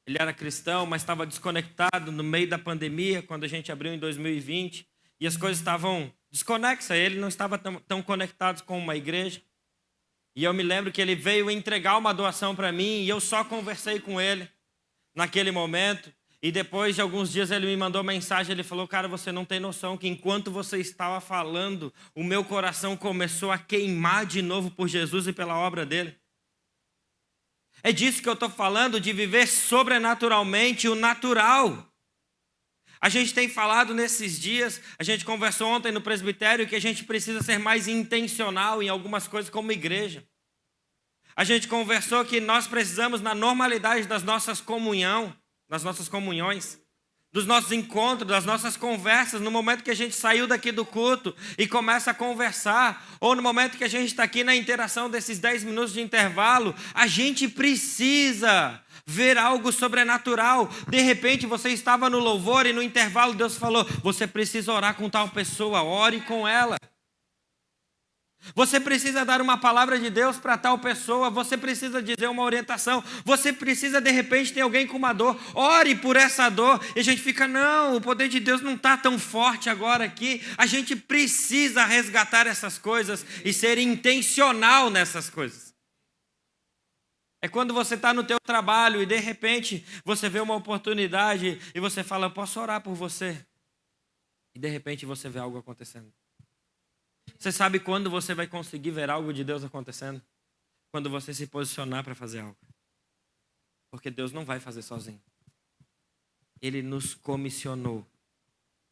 Ele era cristão, mas estava desconectado no meio da pandemia, quando a gente abriu em 2020. E as coisas estavam desconexas. Ele não estava tão conectado com uma igreja. E eu me lembro que ele veio entregar uma doação para mim e eu só conversei com ele naquele momento. E depois de alguns dias ele me mandou mensagem. Ele falou, cara, você não tem noção que enquanto você estava falando, o meu coração começou a queimar de novo por Jesus e pela obra dele. É disso que eu estou falando, de viver sobrenaturalmente o natural. A gente tem falado nesses dias, a gente conversou ontem no presbitério que a gente precisa ser mais intencional em algumas coisas como igreja. A gente conversou que nós precisamos, na normalidade das nossas comunhões, dos nossos encontros, das nossas conversas, no momento que a gente saiu daqui do culto e começa a conversar, ou no momento que a gente está aqui na interação desses 10 minutos de intervalo, a gente precisa ver algo sobrenatural. De repente você estava no louvor e no intervalo Deus falou: você precisa orar com tal pessoa, ore com ela. Você precisa dar uma palavra de Deus para tal pessoa, você precisa dizer uma orientação, você precisa, de repente, ter alguém com uma dor, ore por essa dor. E a gente fica: não, o poder de Deus não está tão forte agora aqui. A gente precisa resgatar essas coisas e ser intencional nessas coisas. É quando você está no teu trabalho e, de repente, você vê uma oportunidade e você fala: eu posso orar por você. E, de repente, você vê algo acontecendo. Você sabe quando você vai conseguir ver algo de Deus acontecendo? Quando você se posicionar para fazer algo. Porque Deus não vai fazer sozinho. Ele nos comissionou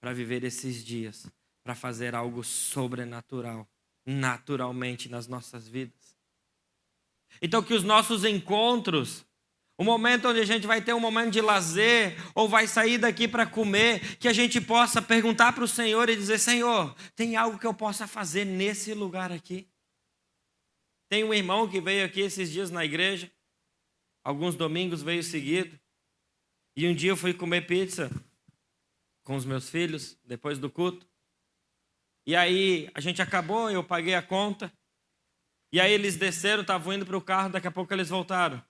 para viver esses dias, para fazer algo sobrenatural, naturalmente nas nossas vidas. Então que os nossos encontros, o momento onde a gente vai ter um momento de lazer, ou vai sair daqui para comer, que a gente possa perguntar para o Senhor e dizer: Senhor, tem algo que eu possa fazer nesse lugar aqui? Tem um irmão que veio aqui esses dias na igreja, alguns domingos veio seguido, e um dia eu fui comer pizza com os meus filhos, depois do culto, e aí a gente acabou, eu paguei a conta, e aí eles desceram, estavam indo para o carro, daqui a pouco eles voltaram: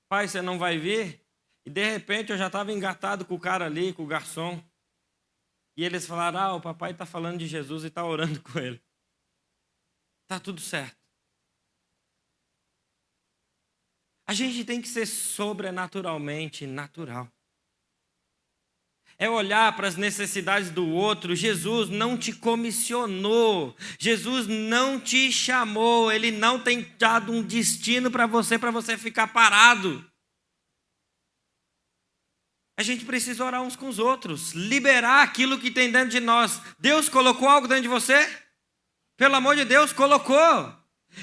pai, você não vai vir? E de repente eu já estava engatado com o cara ali, com o garçom. E eles falaram: o papai está falando de Jesus e está orando com ele. Está tudo certo. A gente tem que ser sobrenaturalmente natural. É olhar para as necessidades do outro. Jesus não te comissionou. Jesus não te chamou. Ele não tem dado um destino para você ficar parado. A gente precisa orar uns com os outros. Liberar aquilo que tem dentro de nós. Deus colocou algo dentro de você? Pelo amor de Deus, colocou.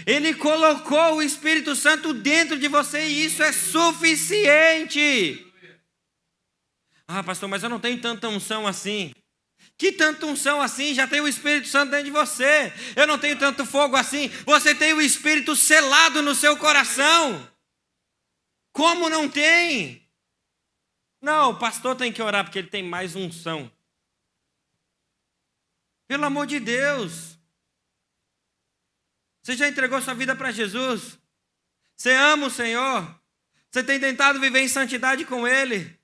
Ele colocou o Espírito Santo dentro de você e isso é suficiente. Ah, pastor, mas eu não tenho tanta unção assim. Que tanta unção assim? Já tem o Espírito Santo dentro de você. Eu não tenho tanto fogo assim. Você tem o Espírito selado no seu coração. Como não tem? Não, o pastor tem que orar porque ele tem mais unção. Pelo amor de Deus. Você já entregou sua vida para Jesus? Você ama o Senhor? Você tem tentado viver em santidade com Ele?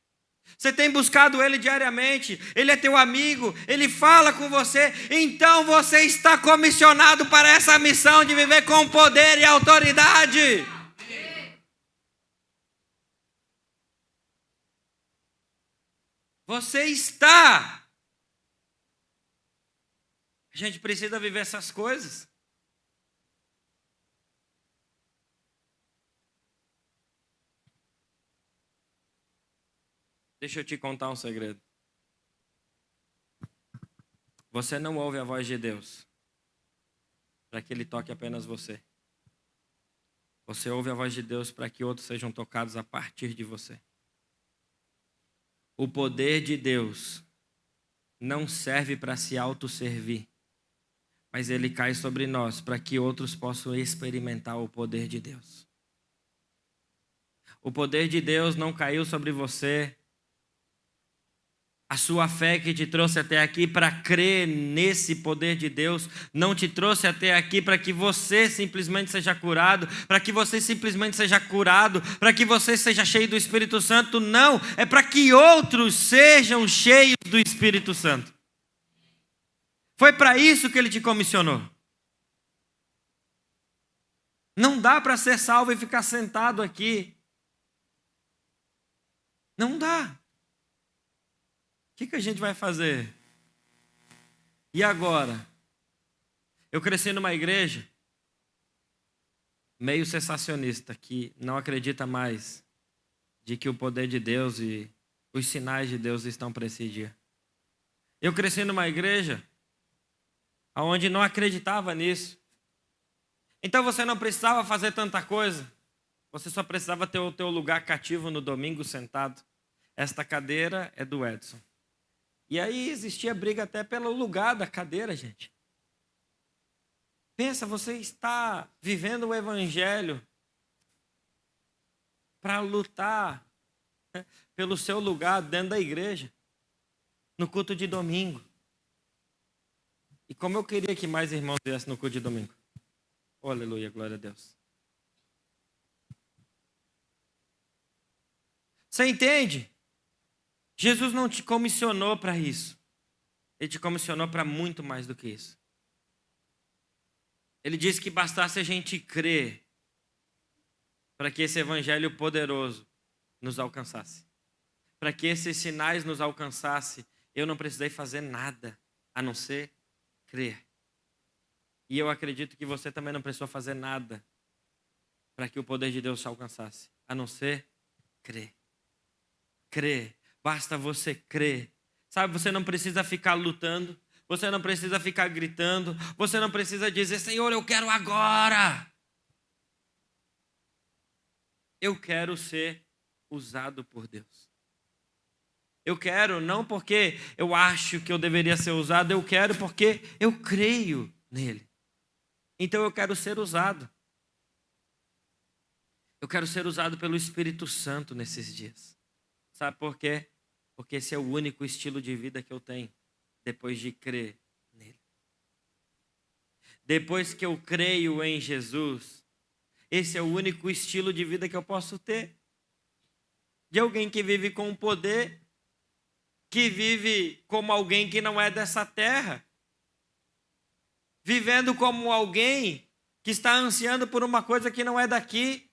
Você tem buscado Ele diariamente? Ele é teu amigo? Ele fala com você? Então você está comissionado para essa missão de viver com poder e autoridade. Você está. A gente precisa viver essas coisas. Deixa eu te contar um segredo. Você não ouve a voz de Deus para que Ele toque apenas você. Você ouve a voz de Deus para que outros sejam tocados a partir de você. O poder de Deus não serve para se autosservir, mas ele cai sobre nós para que outros possam experimentar o poder de Deus. O poder de Deus não caiu sobre você. A sua fé que te trouxe até aqui para crer nesse poder de Deus não te trouxe até aqui para que você simplesmente seja curado, para que você simplesmente seja curado, para que você seja cheio do Espírito Santo. Não, é para que outros sejam cheios do Espírito Santo. Foi para isso que Ele te comissionou. Não dá para ser salvo e ficar sentado aqui. Não dá. O que a gente vai fazer? E agora? Eu cresci numa igreja meio sensacionista, que não acredita mais de que o poder de Deus e os sinais de Deus estão para esse dia. Eu cresci numa igreja onde não acreditava nisso. Então você não precisava fazer tanta coisa. Você só precisava ter o teu lugar cativo no domingo sentado. esta cadeira é do Edson. E aí existia briga até pelo lugar da cadeira, gente. Pensa, você está vivendo o evangelho para lutar, né, pelo seu lugar dentro da igreja, no culto de domingo. E como eu queria que mais irmãos viessem no culto de domingo. Oh, aleluia, glória a Deus. Você entende? Jesus não te comissionou para isso. Ele te comissionou para muito mais do que isso. Ele disse que bastasse a gente crer para que esse evangelho poderoso nos alcançasse. Para que esses sinais nos alcançassem, eu não precisei fazer nada, a não ser crer. E eu acredito que você também não precisou fazer nada para que o poder de Deus te alcançasse, a não ser crer. Crer. Basta você crer. Sabe, você não precisa ficar lutando. Você não precisa ficar gritando. Você não precisa dizer, Senhor, eu quero agora. Eu quero ser usado por Deus. Eu quero não porque eu acho que eu deveria ser usado. Eu quero porque eu creio nele. Então eu quero ser usado. Eu quero ser usado pelo Espírito Santo nesses dias. Sabe por quê? Porque esse é o único estilo de vida que eu tenho, depois de crer nele. Depois que eu creio em Jesus, esse é o único estilo de vida que eu posso ter. De alguém que vive com poder, que vive como alguém que não é dessa terra. Vivendo como alguém que está ansiando por uma coisa que não é daqui.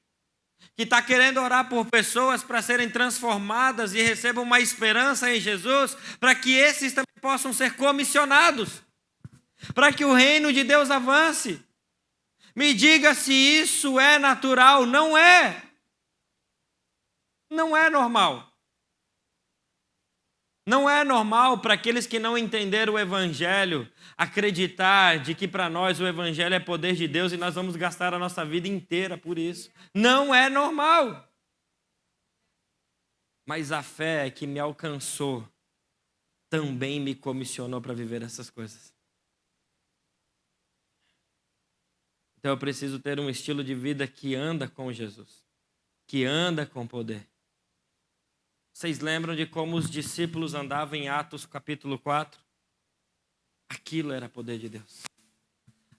Que está querendo orar por pessoas para serem transformadas e recebam uma esperança em Jesus, para que esses também possam ser comissionados, para que o reino de Deus avance. Me diga se isso é natural. Não é. Não é normal. Não é normal para aqueles que não entenderam o evangelho acreditar de que para nós o evangelho é poder de Deus e nós vamos gastar a nossa vida inteira por isso. Não é normal. Mas a fé que me alcançou também me comissionou para viver essas coisas. Então eu preciso ter um estilo de vida que anda com Jesus, que anda com poder. Vocês lembram de como os discípulos andavam em Atos capítulo 4? Aquilo era poder de Deus.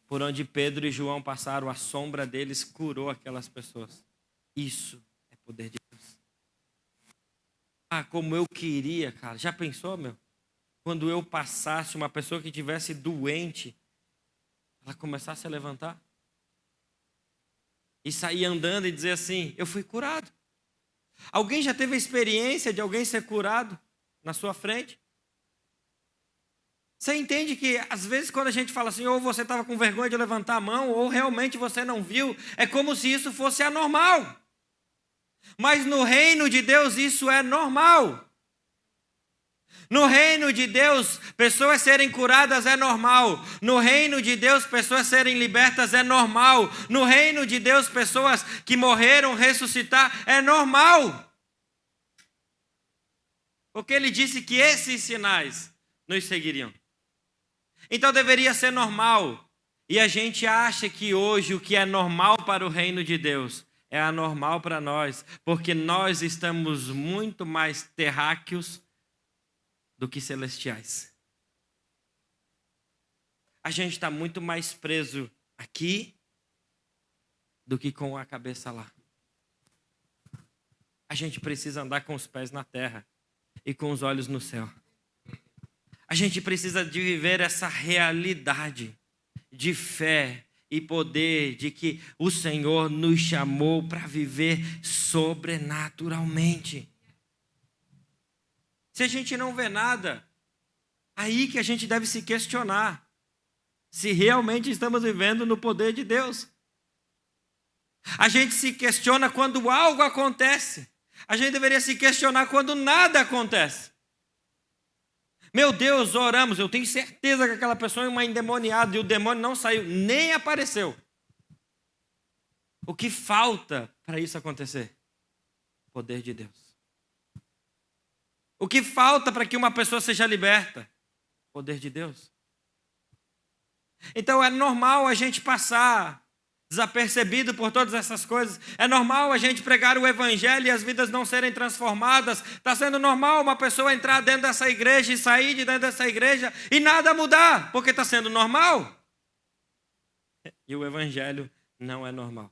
Por onde Pedro e João passaram, a sombra deles curou aquelas pessoas. Isso é poder de Deus. Ah, como eu queria, cara. Já pensou, meu? Quando eu passasse, uma pessoa que estivesse doente, ela começasse a levantar e sair andando e dizer assim, eu fui curado. Alguém já teve a experiência de alguém ser curado na sua frente? Você entende que às vezes quando a gente fala assim, ou você estava com vergonha de levantar a mão, ou realmente você não viu, é como se isso fosse anormal. Mas no reino de Deus isso é normal. No reino de Deus, pessoas serem curadas é normal. No reino de Deus, pessoas serem libertas é normal. No reino de Deus, pessoas que morreram ressuscitar é normal. Porque ele disse que esses sinais nos seguiriam. Então deveria ser normal. E a gente acha que hoje o que é normal para o reino de Deus é anormal para nós, porque nós estamos muito mais terráqueos do que celestiais. A gente está muito mais preso aqui do que com a cabeça lá. A gente precisa andar com os pés na terra e com os olhos no céu. A gente precisa de viver essa realidade de fé e poder de que o Senhor nos chamou para viver sobrenaturalmente. Se a gente não vê nada, aí que a gente deve se questionar se realmente estamos vivendo no poder de Deus. A gente se questiona quando algo acontece. A gente deveria se questionar quando nada acontece. Meu Deus, oramos, eu tenho certeza que aquela pessoa é uma endemoniada e o demônio não saiu, nem apareceu. O que falta para isso acontecer? O poder de Deus. O que falta para que uma pessoa seja liberta? O poder de Deus. Então é normal a gente passar desapercebido por todas essas coisas. É normal a gente pregar o evangelho e as vidas não serem transformadas. Está sendo normal uma pessoa entrar dentro dessa igreja e sair de dentro dessa igreja e nada mudar, porque está sendo normal. E o evangelho não é normal.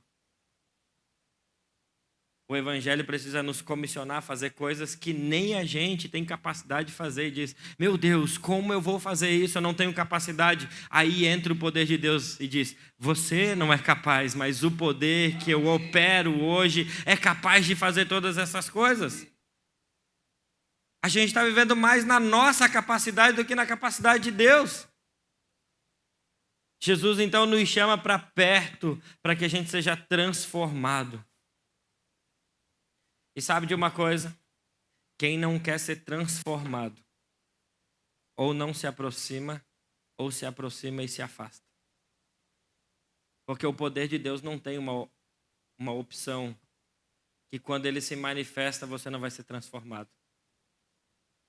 O evangelho precisa nos comissionar a fazer coisas que nem a gente tem capacidade de fazer. E diz, meu Deus, como eu vou fazer isso? Eu não tenho capacidade. Aí entra o poder de Deus e diz, você não é capaz, mas o poder que eu opero hoje é capaz de fazer todas essas coisas. A gente está vivendo mais na nossa capacidade do que na capacidade de Deus. Jesus então nos chama para perto, para que a gente seja transformado. E sabe de uma coisa? Quem não quer ser transformado, ou não se aproxima, ou se aproxima e se afasta. Porque o poder de Deus não tem uma opção que quando ele se manifesta, você não vai ser transformado.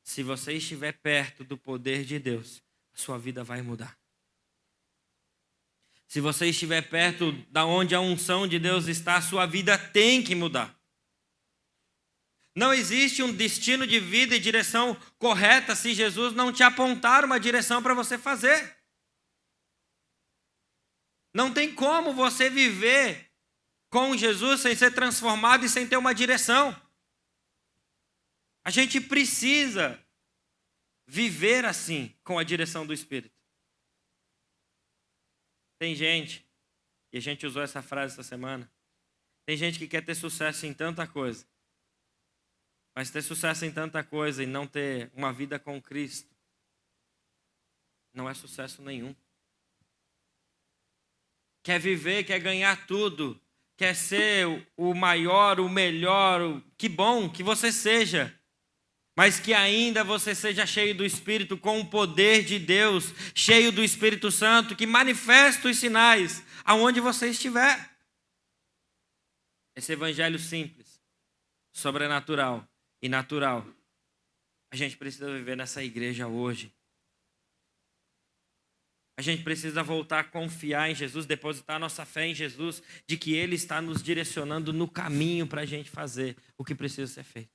Se você estiver perto do poder de Deus, a sua vida vai mudar. Se você estiver perto da onde a unção de Deus está, a sua vida tem que mudar. Não existe um destino de vida e direção correta se Jesus não te apontar uma direção para você fazer. Não tem como você viver com Jesus sem ser transformado e sem ter uma direção. A gente precisa viver assim, com a direção do Espírito. Tem gente, e a gente usou essa frase essa semana, tem gente que quer ter sucesso em tanta coisa. Mas ter sucesso em tanta coisa e não ter uma vida com Cristo não é sucesso nenhum. Quer viver, quer ganhar tudo, quer ser o maior, o melhor, que bom que você seja, mas que ainda você seja cheio do Espírito, com o poder de Deus, cheio do Espírito Santo, que manifesta os sinais aonde você estiver. Esse evangelho simples, sobrenatural e natural, a gente precisa viver nessa igreja hoje. A gente precisa voltar a confiar em Jesus, depositar nossa fé em Jesus, de que Ele está nos direcionando no caminho para a gente fazer o que precisa ser feito.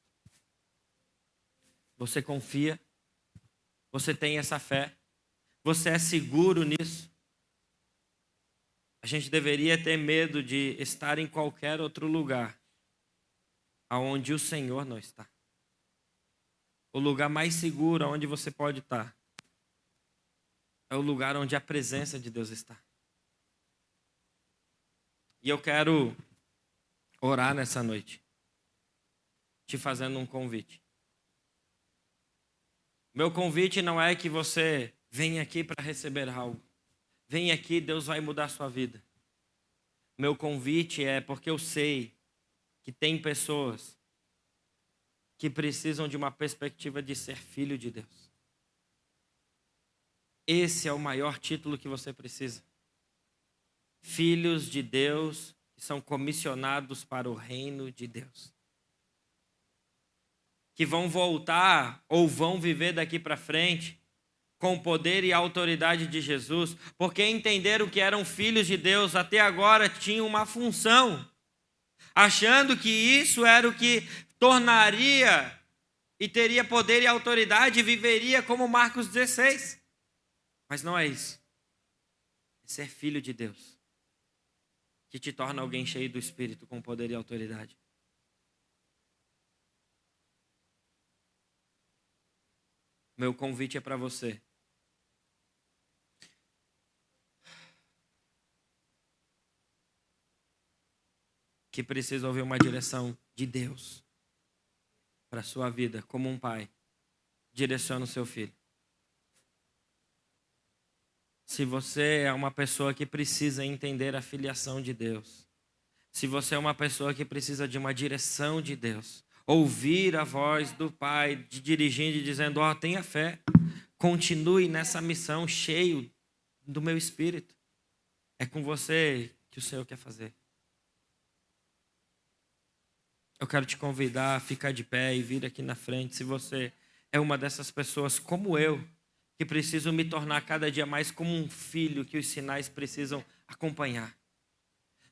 Você confia? Você tem essa fé? Você é seguro nisso? A gente deveria ter medo de estar em qualquer outro lugar aonde o Senhor não está. O lugar mais seguro onde você pode estar é o lugar onde a presença de Deus está. E eu quero orar nessa noite, te fazendo um convite. Meu convite não é que você venha aqui para receber algo. Vem aqui, Deus vai mudar a sua vida. Meu convite é porque eu sei que tem pessoas que precisam de uma perspectiva de ser filho de Deus. Esse é o maior título que você precisa. Filhos de Deus que são comissionados para o reino de Deus. Que vão voltar ou vão viver daqui para frente com o poder e a autoridade de Jesus, porque entenderam que eram filhos de Deus, até agora tinham uma função, achando que isso era o que tornaria e teria poder e autoridade e viveria como Marcos 16. Mas não é isso. É ser filho de Deus, que te torna alguém cheio do Espírito, com poder e autoridade. Meu convite é para você. Que precisa ouvir uma direção de Deus para a sua vida, como um pai direciona o seu filho. Se você é uma pessoa que precisa entender a filiação de Deus, se você é uma pessoa que precisa de uma direção de Deus, ouvir a voz do Pai dirigindo e dizendo, tenha fé, continue nessa missão cheio do meu Espírito. É com você que o Senhor quer fazer. Eu quero te convidar a ficar de pé e vir aqui na frente. Se você é uma dessas pessoas como eu, que preciso me tornar cada dia mais como um filho que os sinais precisam acompanhar.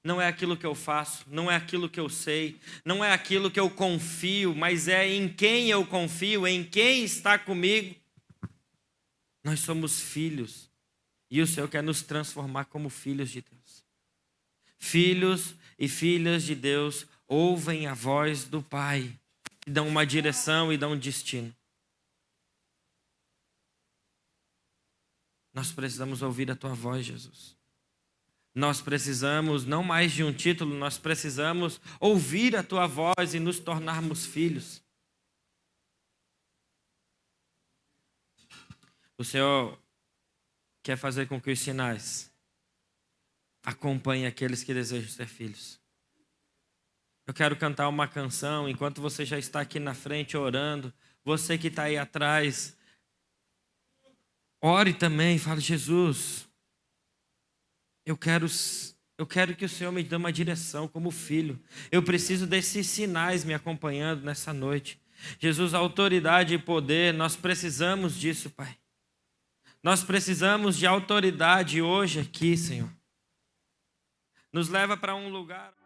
Não é aquilo que eu faço, não é aquilo que eu sei, não é aquilo que eu confio, mas é em quem eu confio, em quem está comigo. Nós somos filhos e o Senhor quer nos transformar como filhos de Deus. Filhos e filhas de Deus ouvem a voz do Pai, e dão uma direção e dão um destino. Nós precisamos ouvir a Tua voz, Jesus. Nós precisamos não mais de um título, nós precisamos ouvir a Tua voz e nos tornarmos filhos. O Senhor quer fazer com que os sinais acompanhem aqueles que desejam ser filhos. Eu quero cantar uma canção enquanto você já está aqui na frente orando. Você que está aí atrás, ore também, fale: Jesus, eu quero que o Senhor me dê uma direção como filho. Eu preciso desses sinais me acompanhando nessa noite. Jesus, autoridade e poder, nós precisamos disso, Pai. Nós precisamos de autoridade hoje aqui, Senhor. Nos leva para um lugar...